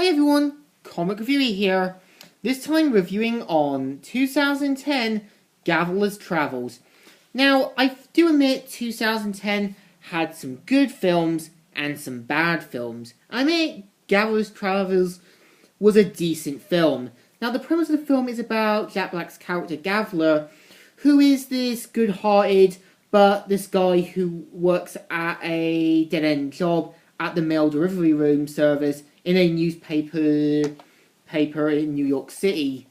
Hi everyone, Comic Reviewer here, this time reviewing on 2010 Gulliver's Travels. Now, I do admit 2010 had some good films and some bad films. I admit Gulliver's Travels was a decent film. Now, the premise of the film is about Jack Black's character Gulliver, who is this good-hearted, but this guy who works at a dead-end job at the mail delivery room service in a newspaper in New York City.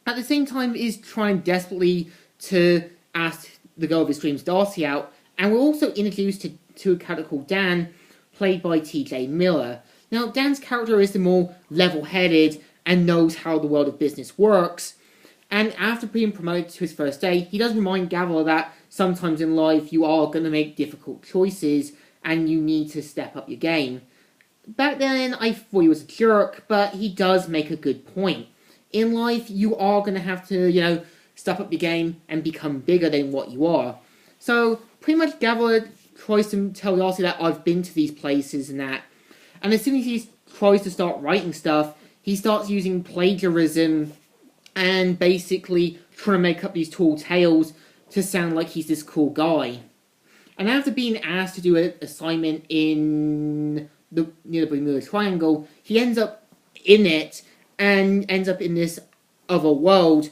At the same time, is trying desperately to ask the girl of his dreams, Darcy, out, and we're also introduced to a character called Dan, played by T.J. Miller. Now, Dan's character is the more level-headed and knows how the world of business works, and after being promoted to his first day, he does remind Gulliver that sometimes in life you are going to make difficult choices and you need to step up your game. Back then, I thought he was a jerk, but he does make a good point. In life, you are going to have to, step up your game and become bigger than what you are. So, pretty much Gulliver tries to tell Darcy that I've been to these places and that. And as soon as he tries to start writing stuff, he starts using plagiarism and basically trying to make up these tall tales to sound like he's this cool guy. And after being asked to do an assignment near the Bermuda Triangle, he ends up in it and ends up in this other world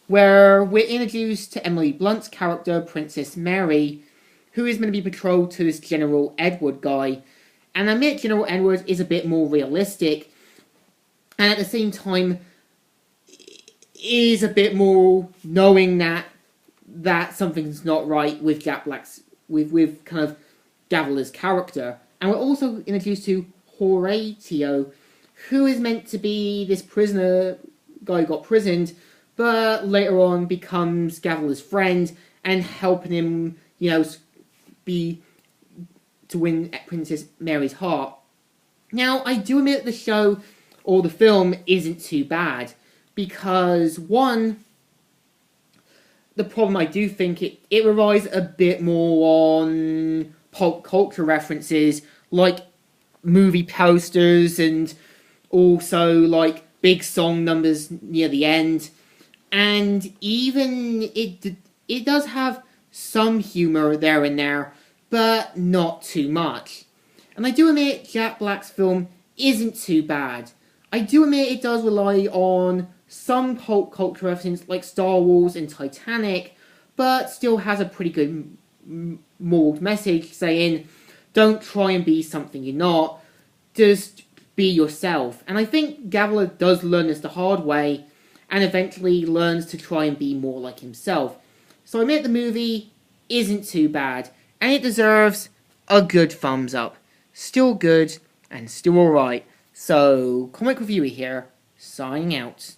where we're introduced to Emily Blunt's character, Princess Mary, who is meant to be betrothed to this General Edward guy. And I admit General Edward is a bit more realistic, and at the same time is a bit more knowing that something's not right with Jack Black's with kind of Gulliver's character. And we're also introduced to Horatio, who is meant to be this prisoner guy who got prisoned, but later on becomes Gulliver's friend and helping him, to win Princess Mary's heart. Now, I do admit the show or the film isn't too bad, because one, the problem I do think it relies a bit more on pop culture references, like movie posters and also like big song numbers near the end. And even it does have some humor there and there, but not too much. And I do admit Jack Black's film isn't too bad. I do admit it does rely on some pop culture references like Star Wars and Titanic, but still has a pretty good moral message saying, don't try and be something you're not, just be yourself. And I think Gulliver does learn this the hard way, and eventually learns to try and be more like himself. So I admit the movie isn't too bad, and it deserves a good thumbs up. Still good, and still alright. So, Comic Reviewer here, signing out.